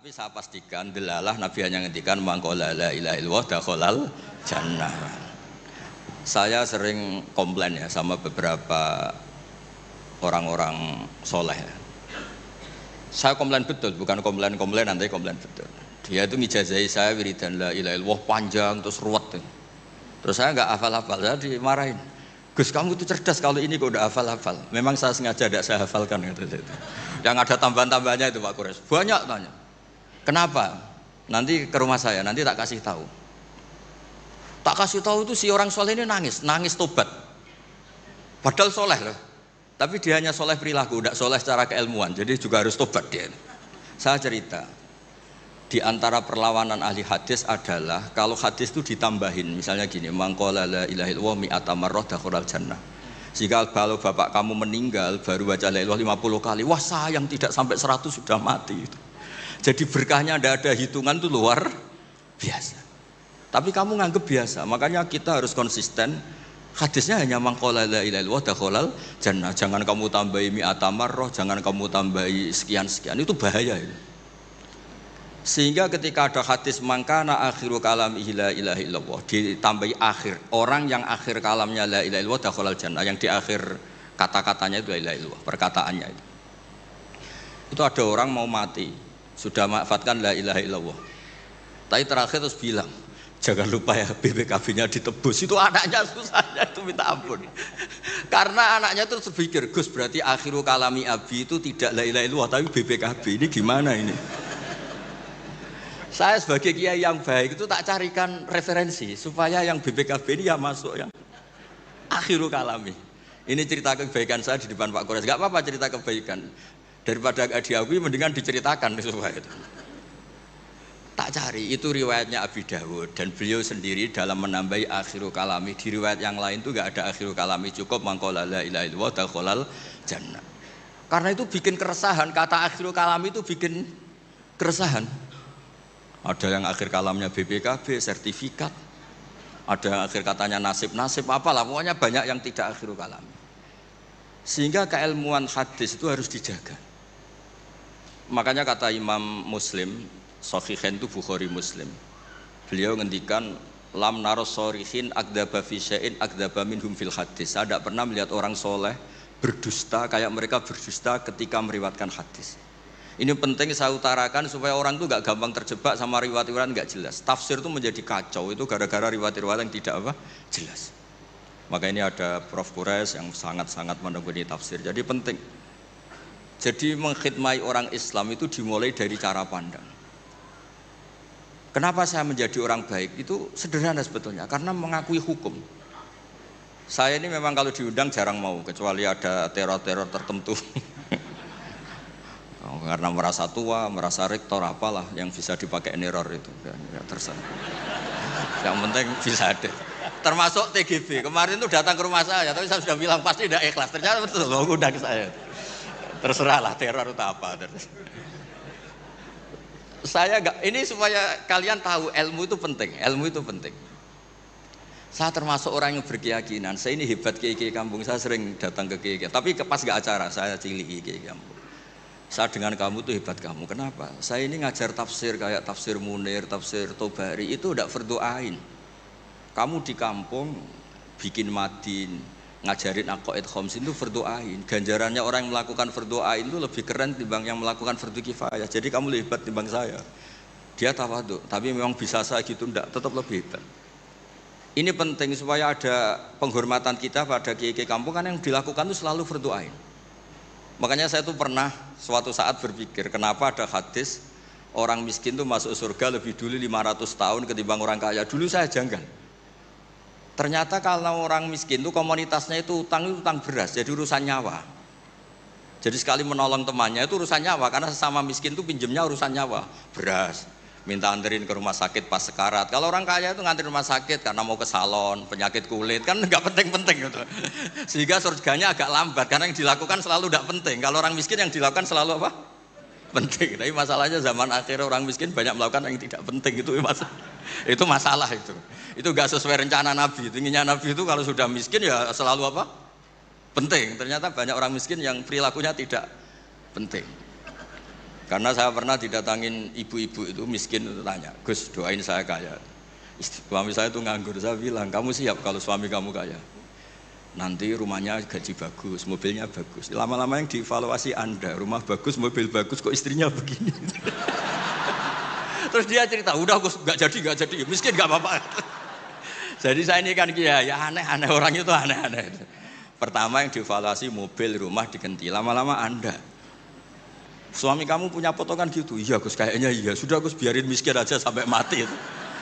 Tapi saya pastikan delalah Nabi hanya ngendikan mangkola la ilaha illallah dakhalal jannah. Saya sering komplain ya sama beberapa orang-orang soleh. Saya komplain betul, bukan komplain nanti komplain betul. Dia itu ngijazahi saya wiridan la ilaha illallah panjang terus ruwet. Terus saya nggak hafal-hafal, saya dimarahin. Gus, kamu itu cerdas kalau ini kok udah hafal-hafal. Memang saya sengaja tidak saya hafalkan gitu. Yang ada tambahan-tambahannya itu Pak Kures. Banyak tanya. Kenapa? Nanti ke rumah saya, nanti tak kasih tahu. Tak kasih tahu itu si orang soleh ini nangis tobat. Padahal soleh loh. Tapi dia hanya soleh perilaku, tidak soleh secara keilmuan. Jadi juga harus tobat dia. Saya cerita. Di antara perlawanan ahli hadis adalah kalau hadis itu ditambahin, misalnya gini, mangqala la ilaha illallah mi'ata marrah dakhalal jannah. Jika kalau bapak kamu meninggal baru baca la ilaha 50 kali, wah sayang tidak sampai 100 sudah mati itu. Jadi berkahnya tidak ada hitungan itu luar biasa. Tapi kamu nganggep biasa, makanya kita harus konsisten. Hadisnya hanya mangqala la ilaha illallah dakhalal jannah. Jangan kamu tambahi mi'ata marrah, jangan kamu tambahi sekian-sekian, itu bahaya itu. Sehingga ketika ada hadis mangkana akhiru kalamihi la ilaha illallah ditambahi akhir, orang yang akhir kalamnya la ilaha illallah dakhalal jannah, yang di akhir kata-katanya itu la ilaha illallah, perkataannya itu. Itu ada orang mau mati, sudah mafatkan la ilaha illallah. Tapi terakhir terus bilang, jangan lupa ya BPKB-nya ditebus. Itu anaknya susahnya itu minta ampun. Karena anaknya terus berpikir, Gus berarti akhiru kalami abi itu tidak la ilaha illallah tapi BPKB. Ini gimana ini? Saya sebagai kiai yang baik itu tak carikan referensi supaya yang BPKB ini ya masuk yang akhiru kalami. Ini cerita kebaikan saya di depan Pak Kores. Gak apa-apa cerita kebaikan. Daripada gak diakui mendingan diceritakan supaya itu. Tak cari, itu riwayatnya Abi Dawud dan beliau sendiri dalam menambahi akhiru kalami. Di riwayat yang lain itu gak ada akhiru kalami, cukup mangqala la ilaha illallah dakhalal jannah. Karena itu bikin keresahan, kata akhiru kalami itu bikin keresahan. Ada yang akhir kalamnya BPKB, sertifikat. Ada yang akhir katanya nasib-nasib, apalah. Pokoknya banyak yang tidak akhiru kalami. Sehingga keilmuan hadis itu harus dijaga. Makanya kata Imam Muslim, Shahihain itu Bukhari Muslim. Beliau ngendikan, lam naros shorihin akdaba fi syai'in akdaba minhum fil hadis. Saya tidak pernah melihat orang soleh berdusta kayak mereka berdusta ketika meriwayatkan hadis. Ini penting saya utarakan supaya orang itu nggak gampang terjebak sama riwayat-riwayat nggak jelas. Tafsir itu menjadi kacau itu gara-gara riwayat-riwayat yang tidak jelas. Maka ini ada Prof. Kures yang sangat-sangat menekuni tafsir. Jadi penting. Jadi mengkhidmati orang Islam itu dimulai dari cara pandang. Kenapa saya menjadi orang baik? Itu sederhana sebetulnya, karena mengakui hukum. Saya ini memang kalau diundang jarang mau, kecuali ada teror-teror tertentu. Karena merasa tua, merasa rektor apalah yang bisa dipakai neror itu ya terserah. Yang penting bisa ada. Termasuk TGB kemarin itu datang ke rumah saya, tapi saya sudah bilang pasti tidak ikhlas. Ternyata betul mengundang saya. Terserahlah teror itu apa. Saya enggak, ini supaya kalian tahu ilmu itu penting. Ilmu itu penting. Saya termasuk orang yang berkeyakinan. Saya ini hebat kiai-kiai kampung. Saya sering datang ke kiai-kiai. Tapi pas nggak acara saya cilik kiai kampung. Saya dengan kamu tuh hebat kamu. Kenapa? Saya ini ngajar tafsir kayak tafsir Munir, tafsir Tobari itu tidak fardu ain. Kamu di kampung bikin madin, ngajarin aqaid khamsin itu fardu ain. Ganjarannya orang yang melakukan fardu ain itu lebih keren timbang yang melakukan fardu kifayah. Jadi kamu lebih hebat timbang saya. Dia tawadhu, tapi memang bisa saya gitu enggak, tetap lebih hebat. Ini penting supaya ada penghormatan kita pada kiai-kiai kampung kan yang dilakukan itu selalu fardu ain. Makanya saya tuh pernah suatu saat berpikir kenapa ada hadis orang miskin tuh masuk surga lebih dulu 500 tahun ketimbang orang kaya. Dulu saya janggal. Ternyata kalau orang miskin tuh komunitasnya itu utang beras, jadi urusan nyawa. Jadi sekali menolong temannya itu urusan nyawa, karena sesama miskin tuh pinjemnya urusan nyawa, beras. Minta anterin ke rumah sakit pas sekarat. Kalau orang kaya itu nganterin rumah sakit karena mau ke salon, penyakit kulit, kan nggak penting-penting gitu. Sehingga surganya agak lambat karena yang dilakukan selalu tidak penting. Kalau orang miskin yang dilakukan selalu apa? Penting. Tapi masalahnya zaman akhir orang miskin banyak melakukan yang tidak penting itu masalah itu. Itu nggak sesuai rencana Nabi. Itu inginnya Nabi itu kalau sudah miskin ya selalu apa? Penting. Ternyata banyak orang miskin yang perilakunya tidak penting. Karena saya pernah didatangin ibu-ibu itu miskin itu tanya, Gus doain saya kaya. Suami saya itu nganggur, saya bilang kamu siap kalau suami kamu kaya. Nanti rumahnya gaji bagus, mobilnya bagus. Lama-lama yang dievaluasi Anda, rumah bagus, mobil bagus, kok istrinya begini. Terus dia cerita, udah Gus nggak jadi, miskin nggak apa-apa. Jadi saya ini kan ya aneh-aneh, orang itu aneh-aneh. Pertama yang dievaluasi mobil, rumah diganti, lama-lama Anda. Suami kamu punya potongan gitu, iya Gus kayaknya iya, sudah Gus biarin miskin aja sampai mati itu.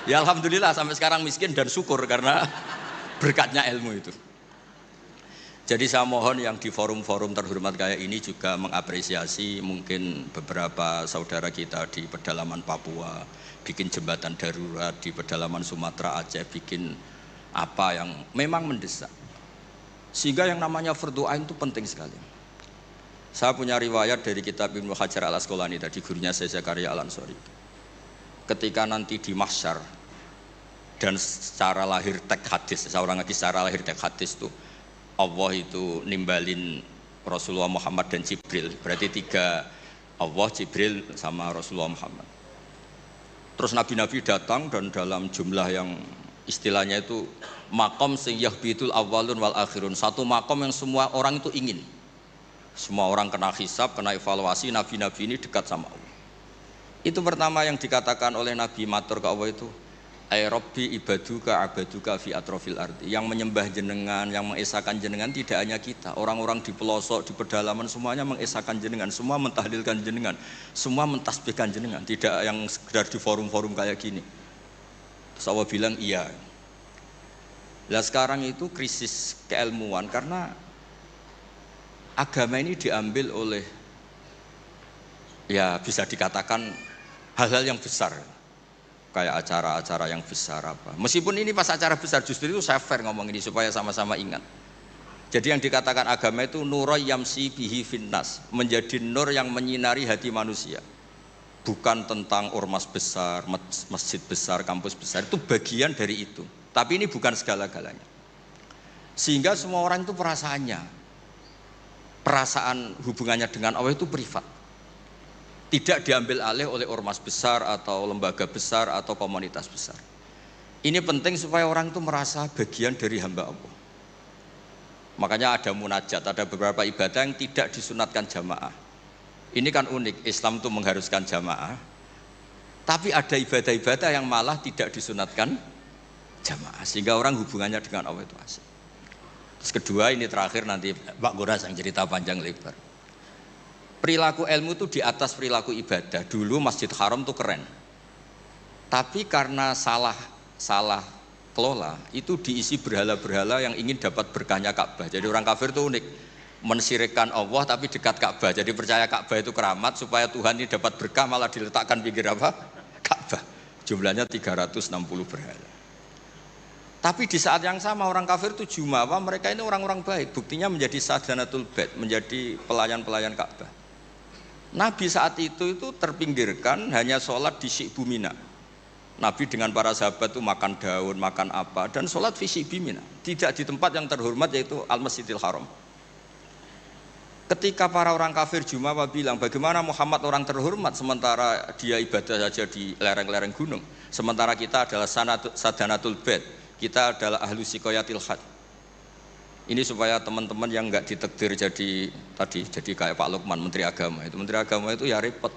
Ya alhamdulillah sampai sekarang miskin dan syukur karena berkatnya ilmu itu. Jadi saya mohon yang di forum-forum terhormat kayak ini juga mengapresiasi mungkin beberapa saudara kita di pedalaman Papua, bikin jembatan darurat di pedalaman Sumatera, Aceh, bikin apa yang memang mendesak. Sehingga yang namanya fardhu ain itu penting sekali. Saya punya riwayat dari kitab Ibnu Hajar al-Asqalani tadi, gurunya saya Zakaria al-Ansori. Ketika nanti di mahsyar dan secara lahir teks hadis, seorang lagi secara lahir teks hadis itu Allah itu nimbalin Rasulullah Muhammad dan Jibril, berarti tiga, Allah, Jibril sama Rasulullah Muhammad. Terus nabi-nabi datang dan dalam jumlah yang istilahnya itu makom sing yahbitul awalun wal akhirun, satu makom yang semua orang itu ingin. Semua orang kena hisab, kena evaluasi, nabi-nabi ini dekat sama Allah. Itu pertama yang dikatakan oleh Nabi matur ke Allah itu, ay Rabbi ibaduka abaduka fi atrofil ardi, yang menyembah jenengan, yang mengesahkan jenengan tidak hanya kita, orang-orang di pelosok, di pedalaman semuanya mengesahkan jenengan, semua mentahlilkan jenengan, semua mentasbihkan jenengan, tidak yang sekedar di forum-forum kayak gini. Terus Allah bilang iya. Nah sekarang itu krisis keilmuan karena agama ini diambil oleh, ya bisa dikatakan hal-hal yang besar, kayak acara-acara yang besar apa. Meskipun ini pas acara besar, justru itu saya fair ngomong ini supaya sama-sama ingat. Jadi yang dikatakan agama itu nuroy yamsi bihi finnas, menjadi nur yang menyinari hati manusia. Bukan tentang ormas besar, masjid besar, kampus besar, itu bagian dari itu. Tapi ini bukan segala-galanya. Sehingga semua orang itu perasaan hubungannya dengan Allah itu privat. Tidak diambil alih oleh ormas besar atau lembaga besar atau komunitas besar. Ini penting supaya orang itu merasa bagian dari hamba Allah. Makanya ada munajat, ada beberapa ibadah yang tidak disunatkan jamaah. Ini kan unik, Islam itu mengharuskan jamaah, tapi ada ibadah-ibadah yang malah tidak disunatkan jamaah, sehingga orang hubungannya dengan Allah itu asik. Terus kedua, ini terakhir nanti Pak Goras yang cerita panjang lebar. Perilaku ilmu itu di atas perilaku ibadah. Dulu Masjid Haram itu keren, tapi karena salah kelola itu diisi berhala-berhala yang ingin dapat berkahnya Ka'bah. Jadi orang kafir itu unik, mensyirikkan Allah tapi dekat Ka'bah. Jadi percaya Ka'bah itu keramat, supaya Tuhan ini dapat berkah malah diletakkan pinggir apa? Ka'bah. Jumlahnya 360 berhala. Tapi di saat yang sama orang kafir itu jumawa, mereka ini orang-orang baik. Buktinya menjadi sadanatul bait, menjadi pelayan-pelayan Ka'bah. Nabi saat itu terpinggirkan, hanya sholat di Syi'bu Mina. Nabi dengan para sahabat itu makan daun, makan apa, dan sholat di Syi'bu Mina. Tidak di tempat yang terhormat yaitu Al-Masjidil Haram. Ketika para orang kafir jumawa bilang, bagaimana Muhammad orang terhormat sementara dia ibadah saja di lereng-lereng gunung, sementara kita adalah sadanatul bait, kita adalah ahlu sikoyatil had. Ini supaya teman-teman yang enggak ditakdir jadi kayak Pak Lukman, Menteri Agama. Itu Menteri Agama itu ya repot.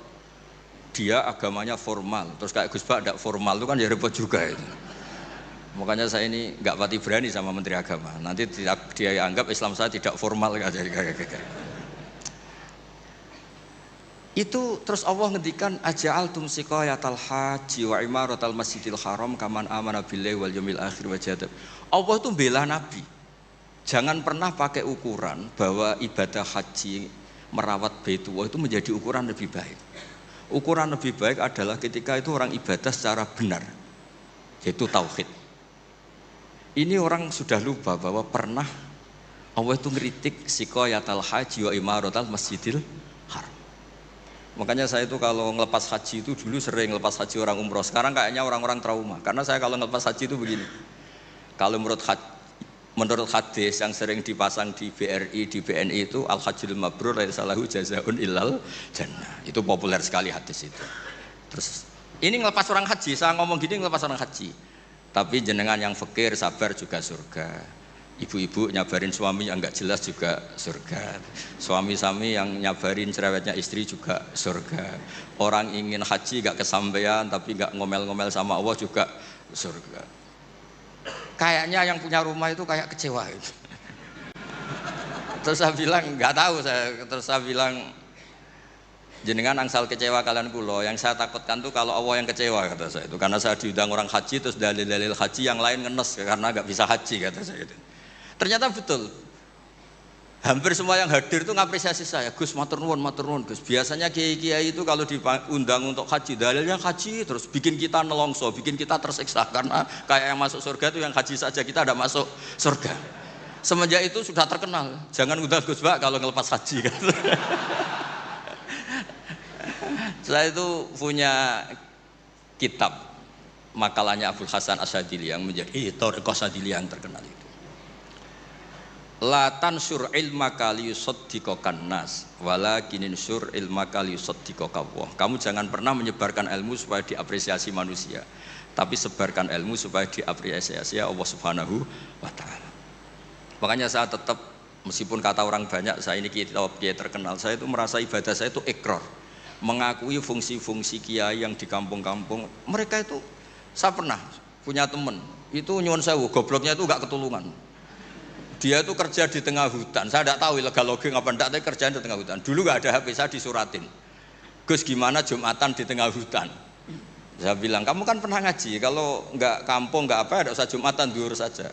Dia agamanya formal, terus kayak Gus Bak enggak formal itu kan ya repot juga itu. Makanya saya ini enggak pati berani sama Menteri Agama. Nanti dia anggap Islam saya tidak formal kayak. Itu terus Allah ngendikan aja'altum siqayatal haji wa imaratal masjidil haram kaman amana billahi wal yaumil akhir wa jahada. Allah itu bela Nabi. Jangan pernah pakai ukuran bahwa ibadah haji merawat Baitullah itu menjadi ukuran lebih baik. Ukuran lebih baik adalah ketika itu orang ibadah secara benar, yaitu tauhid. Ini orang sudah lupa bahwa pernah Allah itu ngeritik siqayatal haji wa imaratal masjidil haram. Makanya saya itu kalau ngelepas haji itu dulu sering ngelepas haji orang umroh. Sekarang kayaknya orang-orang trauma, karena saya kalau ngelepas haji itu begini. Kalau menurut menurut hadis yang sering dipasang di BRI, di BNI itu al-hajjul mabrur laisa lahu jazaa'un illal jannah. Itu populer sekali hadis itu. Terus ini ngelepas orang haji, saya ngomong gini ngelepas orang haji. Tapi jenengan yang fakir sabar juga surga. Ibu-ibu nyabarin suami yang enggak jelas juga surga. Suami-suami yang nyabarin cerewetnya istri juga surga. Orang ingin haji enggak kesampaian tapi enggak ngomel-ngomel sama Allah juga surga. Kayaknya yang punya rumah itu kayak kecewa gitu. Terus saya bilang nggak tahu terus saya bilang jenengan angsal kecewa kalian kulo, yang saya takutkan tuh kalau Allah yang kecewa kata saya itu, karena saya diundang orang haji terus dalil-dalil haji yang lain ngenes karena nggak bisa haji kata saya gitu. Ternyata betul. Hampir semua yang hadir itu ngapresiasi saya, Gus matur nuwun Gus. Biasanya kiai-kiai itu kalau diundang untuk haji, dalilnya haji terus bikin kita nelongso, bikin kita tersiksa karena kayak yang masuk surga itu yang haji saja kita ada masuk surga. Semenjak itu sudah terkenal, jangan undang Gus Pak kalau ngelepas haji kan. Saya itu punya kitab makalahnya Abul Hasan Asyadili yang menjadi Thariqah Asyadili yang terkenal itu. La tansur ilmaka liyusaddiqakan nas walakinin sur ilmaka liyusaddiqaka Allah. Kamu jangan pernah menyebarkan ilmu supaya diapresiasi manusia, tapi sebarkan ilmu supaya diapresiasi Allah Subhanahu wa taala. Makanya saya tetap, meskipun kata orang banyak saya ini kiai terkenal, saya itu merasa ibadah saya itu ikrar, mengakui fungsi-fungsi kiai yang di kampung-kampung. Mereka itu, saya pernah punya teman itu nyuwun sewu, gobloknya itu enggak ketulungan. Dia itu kerja di tengah hutan, saya tidak tahu ilegal logging apa enggak, tapi kerjaan di tengah hutan. Dulu nggak ada HP, saya disuratin, Gus gimana Jumatan di tengah hutan. Saya bilang, kamu kan pernah ngaji, kalau nggak kampung nggak apa, tidak usah Jumatan, duhur saja.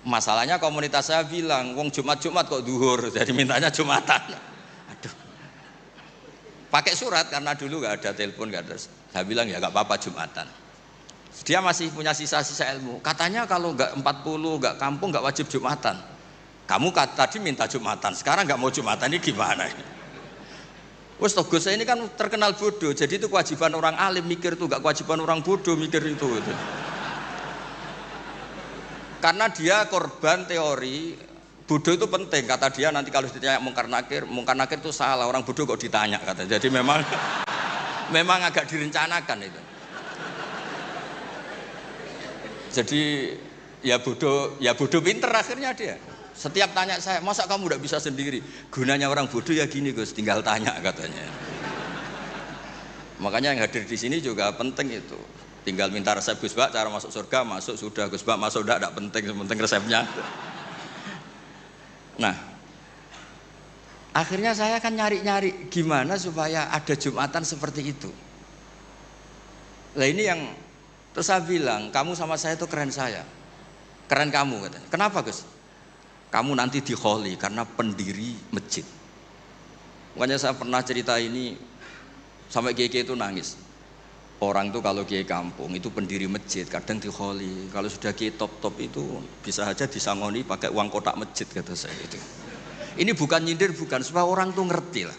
Masalahnya komunitas saya bilang, wong Jumat kok duhur, jadi mintanya Jumatan. Aduh, pakai surat karena dulu nggak ada telepon, nggak ada. Saya bilang ya nggak apa-apa Jumatan. Dia masih punya sisa-sisa ilmu. Katanya kalau nggak 40, nggak kampung, nggak wajib Jumatan. Kamu tadi minta Jumatan, sekarang nggak mau Jumatan, ini gimana? Wes Gus saya ini kan terkenal bodoh, jadi itu kewajiban orang alim mikir itu, nggak kewajiban orang bodoh mikir itu. Karena dia korban teori bodoh itu penting, kata dia. Nanti kalau ditanya mungkar nakir itu salah, orang bodoh kok ditanya kata. Jadi memang agak direncanakan itu. Jadi ya bodoh pinter akhirnya dia. Setiap tanya saya, masa kamu udah bisa sendiri? Gunanya orang bodoh ya gini Gus, tinggal tanya katanya. Makanya yang hadir di sini juga penting itu. Tinggal minta resep Gus Bak, cara masuk surga, masuk sudah. Gus Bak masuk udah, tidak penting, penting resepnya. Nah, akhirnya saya kan nyari-nyari gimana supaya ada Jumatan seperti itu. Nah ini yang terus saya bilang, kamu sama saya itu keren saya, keren kamu katanya. Kenapa Gus? Kamu nanti dikholi karena pendiri masjid. Makanya saya pernah cerita ini sampai kiai itu nangis. Orang tuh kalau kiai kampung itu pendiri masjid kadang dikholi. Kalau sudah kiai top itu bisa aja disangoni pakai uang kotak masjid kata saya itu. Ini bukan nyindir, bukan, supaya orang tuh ngerti lah.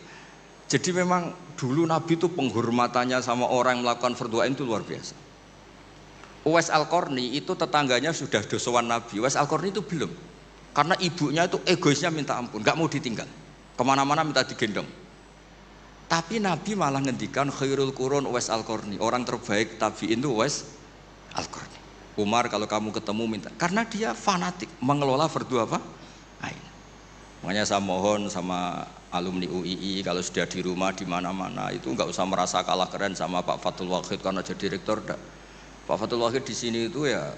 Jadi memang dulu Nabi itu penghormatannya sama orang yang melakukan fardhu ain itu luar biasa. Uwais Al-Qarni itu tetangganya sudah dosowan Nabi. Uwais Al-Qarni itu belum, karena ibunya itu egoisnya minta ampun, nggak mau ditinggal, kemana-mana minta digendong. Tapi Nabi malah ngendikan khairul qurun Uwais Al-Qarni, orang terbaik tabi'in itu Uwais Al-Qarni. Umar kalau kamu ketemu minta, karena dia fanatik mengelola fardhu apa? Ain. Makanya saya mohon sama alumni UII kalau sudah di rumah di mana-mana itu nggak usah merasa kalah keren sama Pak Fathul Wahid karena jadi rektor. Pak Fathul Wahid di sini itu ya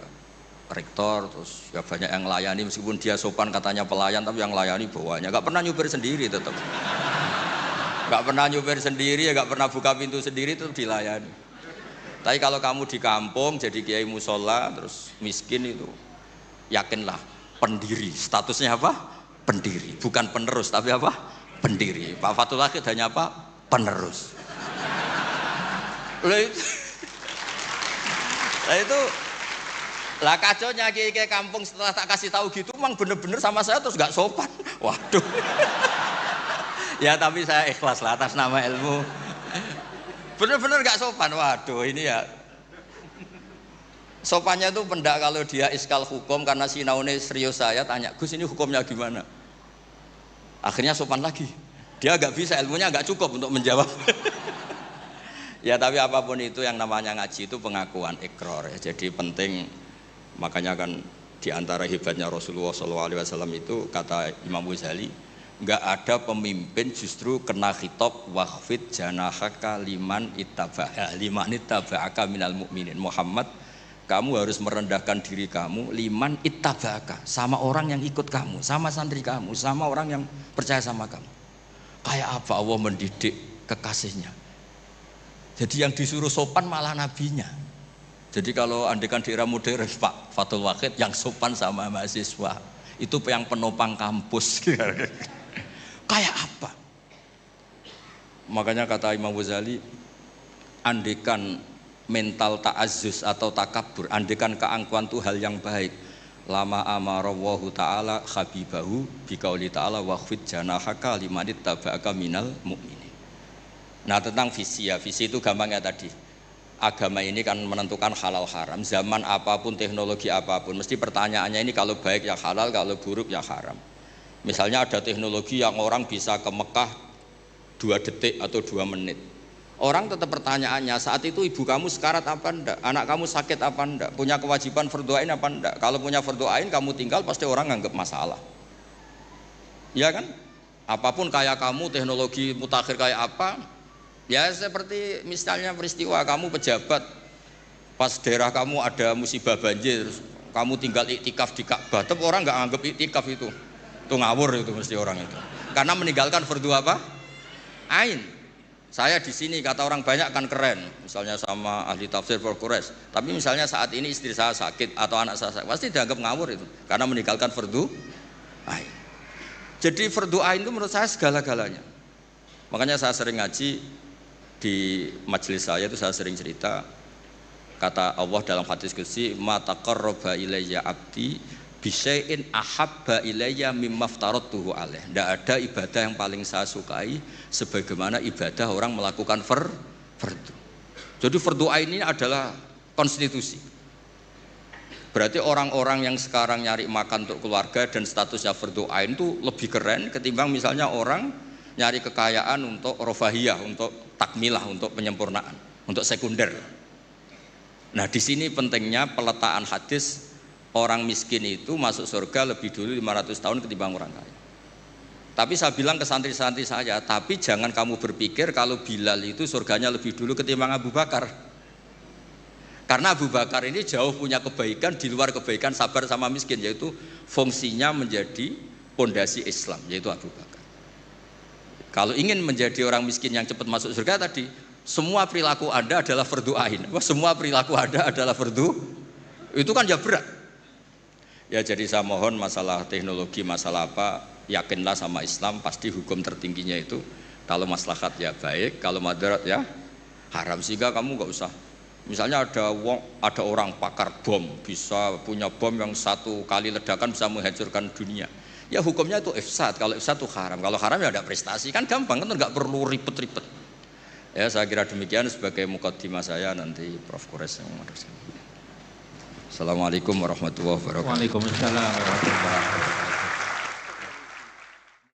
rektor, terus ya banyak yang layani, meskipun dia sopan katanya pelayan, tapi yang layani bawahnya. Gak pernah nyupir sendiri tetap. Gak pernah nyupir sendiri, ya gak pernah buka pintu sendiri, tetap dilayani. Tapi kalau kamu di kampung jadi kiai musola terus miskin itu, yakinlah pendiri. Statusnya apa? Pendiri, bukan penerus, tapi apa? Pendiri. Pak Fathul Wahid hanya apa? Penerus. Nah itu lah kacaunya kiai kampung setelah tak kasih tahu gitu, memang bener-bener sama saya terus nggak sopan. Waduh. Ya tapi saya ikhlas lah atas nama ilmu. Bener-bener nggak sopan. Waduh ini ya. Sopannya itu pendak kalau dia iskal hukum karena sinaune serius saya tanya, Gus ini hukumnya gimana? Akhirnya sopan lagi. Dia agak bisa, ilmunya agak cukup untuk menjawab. Ya tapi apapun itu yang namanya ngaji itu pengakuan ikrar ya. Jadi penting, makanya kan diantara hebatnya Rasulullah SAW itu kata Imam Ghazali, nggak ada pemimpin justru kena khitab wakhfid janahaka liman ittaba'aka minal mu'minin. Muhammad, kamu harus merendahkan diri kamu liman ittaba'aka, sama orang yang ikut kamu, sama santri kamu, sama orang yang percaya sama kamu. Kayak apa Allah mendidik kekasihnya. Jadi yang disuruh sopan malah nabinya. Jadi kalau andekan di era modern Pak Fathul Wahid yang sopan sama mahasiswa itu yang penopang kampus. Kayak apa? Makanya kata Imam Ghazali, andekan mental ta'azzus atau takabur, andekan keangkuhan itu hal yang baik. Lama amarallahu ta'ala habibahu biqauli ta'ala wakhfid janahaka limanit taba'aka minal mu'minin. Nah tentang visi ya, visi itu gampangnya tadi. Agama ini kan menentukan halal haram. Zaman apapun, teknologi apapun, mesti pertanyaannya ini kalau baik ya halal, kalau buruk ya haram. Misalnya ada teknologi yang orang bisa ke Mekah 2 detik atau 2 menit. Orang tetap pertanyaannya, saat itu ibu kamu sekarat apa enggak? Anak kamu sakit apa enggak? Punya kewajiban fardhu ain apa enggak? Kalau punya fardhu ain kamu tinggal pasti orang nganggap masalah. Ya kan? Apapun kayak kamu, teknologi mutakhir kayak apa? Ya seperti misalnya peristiwa kamu pejabat, pas daerah kamu ada musibah banjir, kamu tinggal iktikaf di Ka'bah, tetap orang nggak anggap iktikaf itu ngawur itu mesti orang itu. Karena meninggalkan fardhu apa? Ain. Saya di sini kata orang banyak kan keren, misalnya sama ahli tafsir Quraisy. Tapi misalnya saat ini istri saya sakit atau anak saya sakit, pasti dianggap ngawur itu, karena meninggalkan fardhu ain. Jadi fardhu ain itu menurut saya segala-galanya. Makanya saya sering ngaji di majelis saya itu saya sering cerita, kata Allah dalam hadis qudsi, ma taqarraba ilayya abdi bisyai'in ahabba ilayya mimma aftaratuhu alaih. Tidak ada ibadah yang paling saya sukai sebagaimana ibadah orang melakukan fardhu. Jadi fardhu ain ini adalah konstitusi. Berarti orang-orang yang sekarang nyari makan untuk keluarga dan statusnya fardhu ain itu lebih keren ketimbang misalnya orang nyari kekayaan untuk rofahiyah, untuk takmilah, untuk penyempurnaan, untuk sekunder. Nah di sini pentingnya peletaan hadis, orang miskin itu masuk surga lebih dulu 500 tahun ketimbang orang kaya. Tapi saya bilang ke santri-santri saya, tapi jangan kamu berpikir kalau Bilal itu surganya lebih dulu ketimbang Abu Bakar. Karena Abu Bakar ini jauh punya kebaikan di luar kebaikan sabar sama miskin, yaitu fungsinya menjadi pondasi Islam, yaitu Abu Bakar. Kalau ingin menjadi orang miskin yang cepat masuk surga tadi, semua perilaku Anda adalah fardhu ain. Wah, semua perilaku Anda adalah fardhu. Itu kan ya berat. Ya jadi saya mohon masalah teknologi, masalah apa, yakinlah sama Islam, pasti hukum tertingginya itu kalau maslahat ya baik, kalau madarat ya haram. Sehingga kamu nggak usah. Misalnya ada orang pakar bom, bisa punya bom yang 1 kali ledakan bisa menghancurkan dunia. Ya hukumnya itu ifsad, kalau ifsad itu haram, kalau haram ya ada prestasi, kan gampang, kan nggak perlu ribet-ribet. Ya saya kira demikian sebagai mukaddimah saya, nanti Prof. Quraisy yang meneruskan. Assalamualaikum warahmatullahi wabarakatuh. Waalaikumsalam warahmatullahi wabarakatuh.